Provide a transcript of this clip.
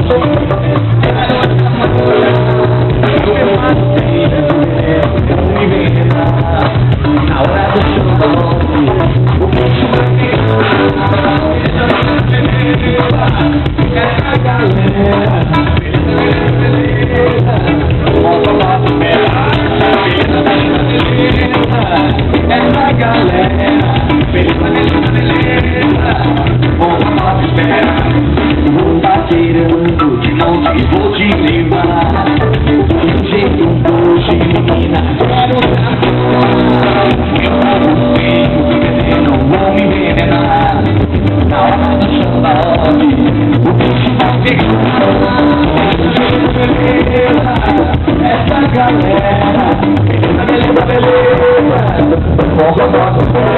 Na hora do show, o bicho vai pegar. Essa galera, beleza, volta lá pro pé. Essa galera, beleza, volta lá pro pé. Vou baterando de monte e vou te levar. Do jeito hoje, menina, quero não vou me envenenar. Na hora do xandão, o bicho vai pegar. Essa galera, beleza, volta lá pro pé.